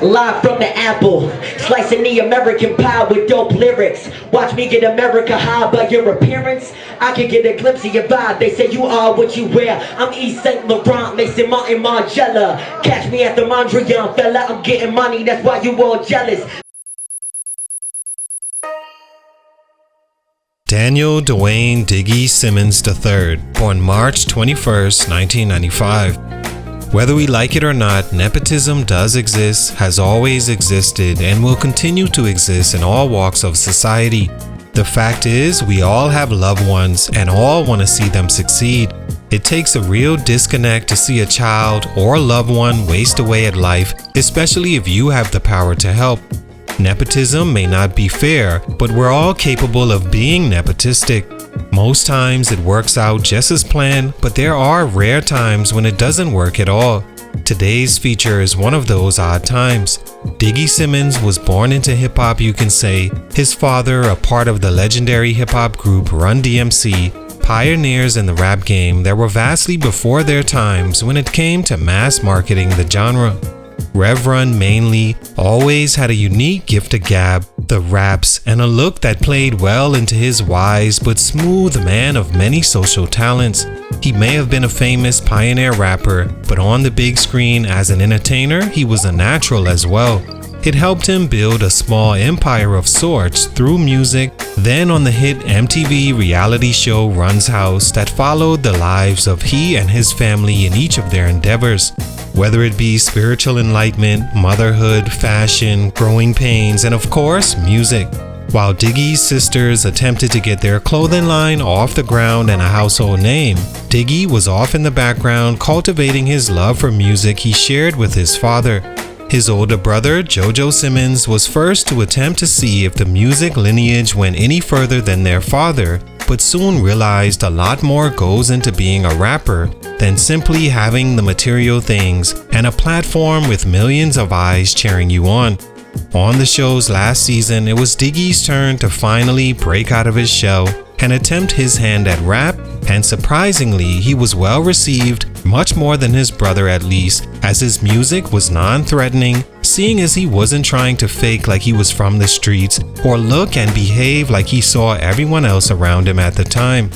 Live from the apple, slicing the American pie with dope lyrics. Watch me get America high by your appearance. I can get a glimpse of your vibe. They say you are what you wear. I'm East St. Laurent, Mason Martin, Margiela. Catch me at the Mondrian, fella. I'm getting money, that's why you all jealous. Daniel Dwayne Diggy Simmons III, born March 21st, 1995. Whether we like it or not, nepotism does exist, has always existed, and will continue to exist in all walks of society. The fact is, we all have loved ones and all want to see them succeed. It takes a real disconnect to see a child or loved one waste away at life, especially if you have the power to help. Nepotism may not be fair, but we're all capable of being nepotistic. Most times it works out just as planned, but there are rare times when it doesn't work at all. Today's feature is one of those odd times. Diggy Simmons was born into hip-hop, you can say. His father, a part of the legendary hip-hop group Run DMC, pioneers in the rap game that were vastly before their times when it came to mass marketing the genre. Rev Run mainly always had a unique gift of gab, the raps, and a look that played well into his wise but smooth man of many social talents. He may have been a famous pioneer rapper, but on the big screen as an entertainer, he was a natural as well. It helped him build a small empire of sorts through music, then on the hit MTV reality show Run's House that followed the lives of he and his family in each of their endeavors. Whether it be spiritual enlightenment, motherhood, fashion, growing pains, and of course, music. While Diggy's sisters attempted to get their clothing line off the ground and a household name, Diggy was off in the background cultivating his love for music he shared with his father. His older brother, JoJo Simmons, was first to attempt to see if the music lineage went any further than their father, but soon realized a lot more goes into being a rapper than simply having the material things and a platform with millions of eyes cheering you on. On the show's last season, it was Diggy's turn to finally break out of his shell and attempt his hand at rap, and surprisingly, he was well received, much more than his brother at least, as his music was non-threatening, seeing as he wasn't trying to fake like he was from the streets or look and behave like he saw everyone else around him at the time.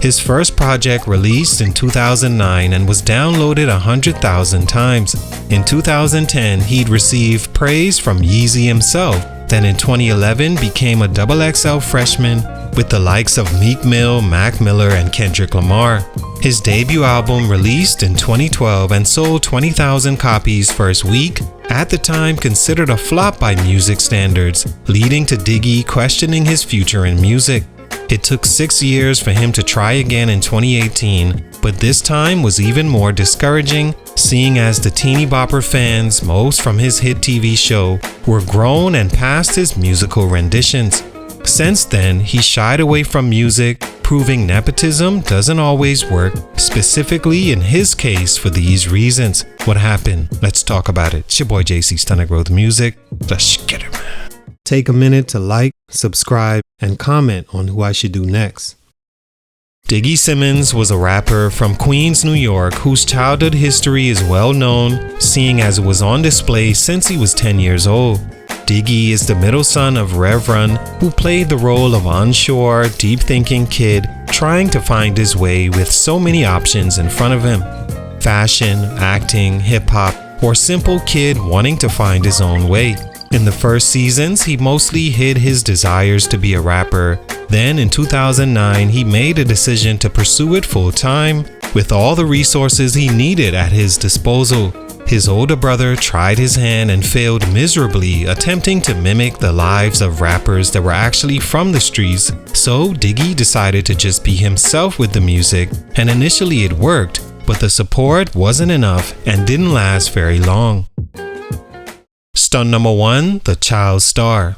His first project released in 2009 and was downloaded 100,000 times. In 2010, he'd received praise from Yeezy himself, then in 2011 became a XXL freshman with the likes of Meek Mill, Miller and Kendrick Lamar. His debut album released in 2012 and sold 20,000 copies first week, at the time considered a flop by music standards, leading to Diggy questioning his future in music. It took 6 years for him to try again in 2018, but this time was even more discouraging, seeing as the teeny bopper fans, most from his hit TV show, were grown and past his musical renditions. Since then, he shied away from music, proving nepotism doesn't always work, specifically in his case for these reasons. What happened? Let's talk about it. It's your boy JC, Stunted Growth Music. Let's get it, man. Take a minute to like, subscribe, and comment on who I should do next. Diggy Simmons was a rapper from Queens, New York, whose childhood history is well known, seeing as it was on display since he was 10 years old. Diggy is the middle son of Rev Run, who played the role of unsure, deep-thinking kid trying to find his way with so many options in front of him. Fashion, acting, hip-hop, or simple kid wanting to find his own way. In the first seasons, he mostly hid his desires to be a rapper. Then in 2009, he made a decision to pursue it full-time, with all the resources he needed at his disposal. His older brother tried his hand and failed miserably, attempting to mimic the lives of rappers that were actually from the streets, so Diggy decided to just be himself with the music, and initially it worked, but the support wasn't enough and didn't last very long. Stunt number 1, the child star.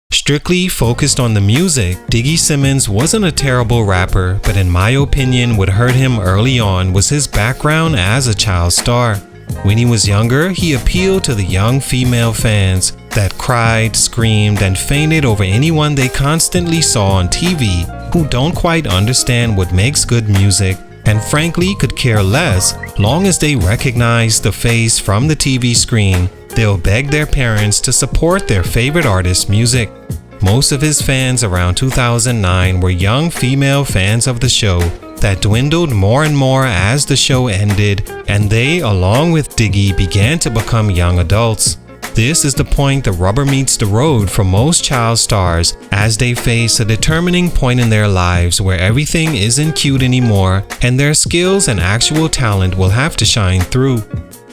Strictly focused on the music, Diggy Simmons wasn't a terrible rapper, but in my opinion what hurt him early on was his background as a child star. When he was younger, he appealed to the young female fans that cried, screamed, and fainted over anyone they constantly saw on TV who don't quite understand what makes good music and frankly could care less long as they recognize the face from the TV screen they'll beg their parents to support their favorite artist's music. Most of his fans around 2009 were young female fans of the show that dwindled more and more as the show ended, and they, along with Diggy, began to become young adults. This is the point the rubber meets the road for most child stars as they face a determining point in their lives where everything isn't cute anymore and their skills and actual talent will have to shine through.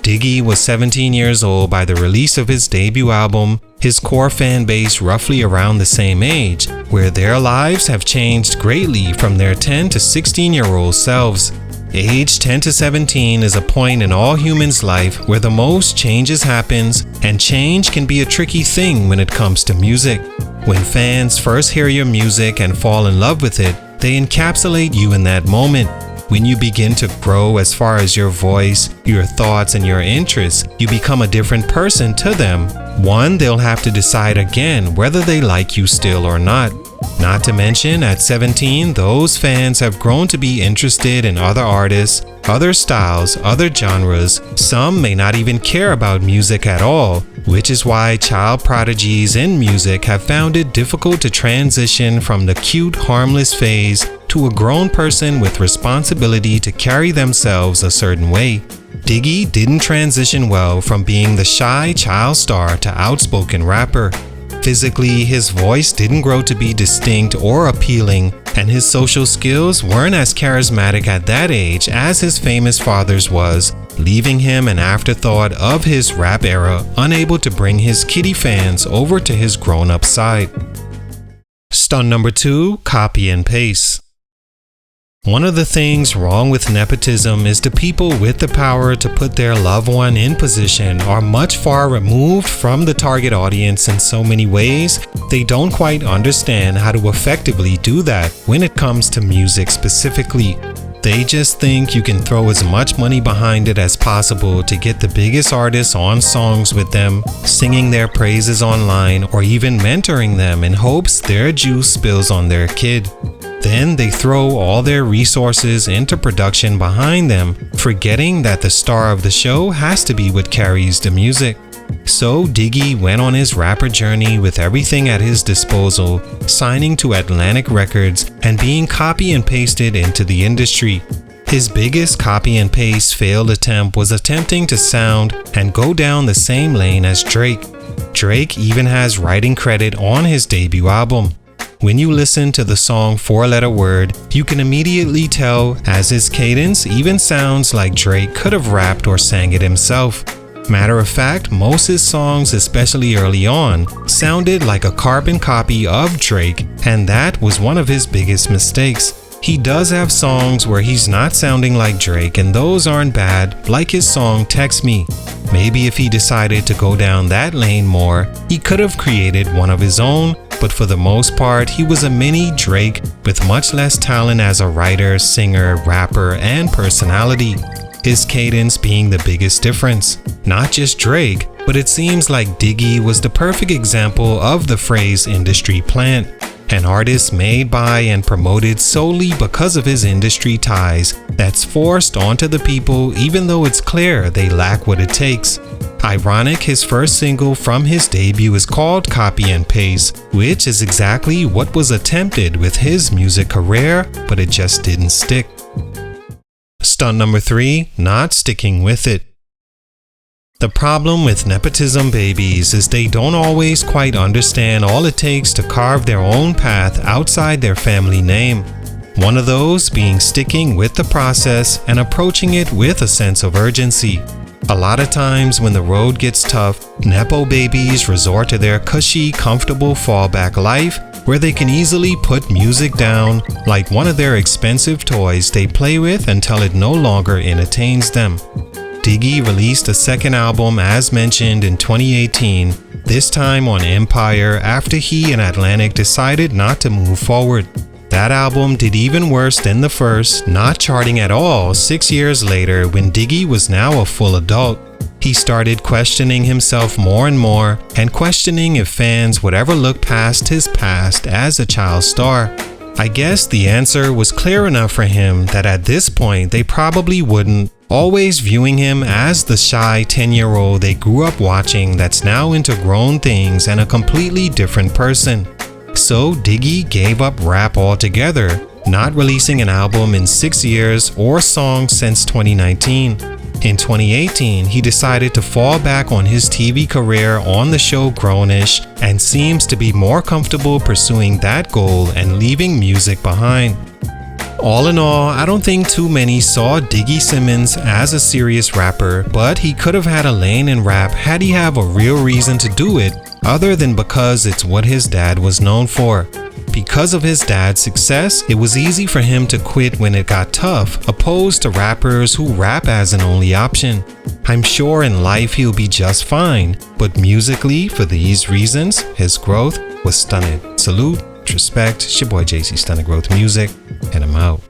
Diggy was 17 years old by the release of his debut album, his core fan base roughly around the same age, where their lives have changed greatly from their 10 to 16-year-old selves. Age 10 to 17 is a point in all humans' life where the most changes happens, and change can be a tricky thing when it comes to music. When fans first hear your music and fall in love with it, they encapsulate you in that moment. When you begin to grow as far as your voice, your thoughts, and your interests, you become a different person to them. One they'll have to decide again whether they like you still or not. Not to mention, at 17, those fans have grown to be interested in other artists, other styles, other genres. Some may not even care about music at all, which is why child prodigies in music have found it difficult to transition from the cute, harmless phase to a grown person with responsibility to carry themselves a certain way. Diggy didn't transition well from being the shy child star to outspoken rapper. Physically, his voice didn't grow to be distinct or appealing, and his social skills weren't as charismatic at that age as his famous father's was, leaving him an afterthought of his rap era, unable to bring his kiddie fans over to his grown-up side. Stunt number 2, copy and paste. One of the things wrong with nepotism is the people with the power to put their loved one in position are much far removed from the target audience in so many ways. They don't quite understand how to effectively do that when it comes to music specifically. They just think you can throw as much money behind it as possible to get the biggest artists on songs with them, singing their praises online, or even mentoring them in hopes their juice spills on their kid. Then they throw all their resources into production behind them, forgetting that the star of the show has to be what carries the music. So Diggy went on his rapper journey with everything at his disposal, signing to Atlantic Records and being copy and pasted into the industry. His biggest copy and paste failed attempt was attempting to sound and go down the same lane as Drake. Drake even has writing credit on his debut album. When you listen to the song 4-Letter Word, you can immediately tell as his cadence even sounds like Drake could have rapped or sang it himself. Matter of fact, most his songs, especially early on, sounded like a carbon copy of Drake, and that was one of his biggest mistakes. He does have songs where he's not sounding like Drake, and those aren't bad, like his song Text Me. Maybe if he decided to go down that lane more, he could have created one of his own, but for the most part, he was a mini Drake with much less talent as a writer, singer, rapper, and personality. His cadence being the biggest difference. Not just Drake, but it seems like Diggy was the perfect example of the phrase industry plant. An artist made by and promoted solely because of his industry ties that's forced onto the people even though it's clear they lack what it takes. Ironic, his first single from his debut is called Copy and Paste, which is exactly what was attempted with his music career, but it just didn't stick. Stunt number 3, not sticking with it. The problem with nepotism babies is they don't always quite understand all it takes to carve their own path outside their family name. One of those being sticking with the process and approaching it with a sense of urgency. A lot of times when the road gets tough, nepo babies resort to their cushy, comfortable fallback life where they can easily put music down like one of their expensive toys they play with until it no longer entertains them. Diggy released a second album as mentioned in 2018, this time on Empire after he and Atlantic decided not to move forward. That album did even worse than the first, not charting at all 6 years later when Diggy was now a full adult. He started questioning himself more and more and questioning if fans would ever look past his past as a child star. I guess the answer was clear enough for him that at this point they probably wouldn't, always viewing him as the shy 10-year-old they grew up watching that's now into grown things and a completely different person. So Diggy gave up rap altogether, not releasing an album in 6 years or songs since 2019. In 2018, he decided to fall back on his TV career on the show Grownish and seems to be more comfortable pursuing that goal and leaving music behind. All in all, I don't think too many saw Diggy Simmons as a serious rapper, but he could have had a lane in rap had he have a real reason to do it, other than because it's what his dad was known for. Because of his dad's success, it was easy for him to quit when it got tough, opposed to rappers who rap as an only option. I'm sure in life he'll be just fine, but musically, for these reasons, his growth was stunted. Salute, respect, it's your boy JC Stunted Growth Music, and I'm out.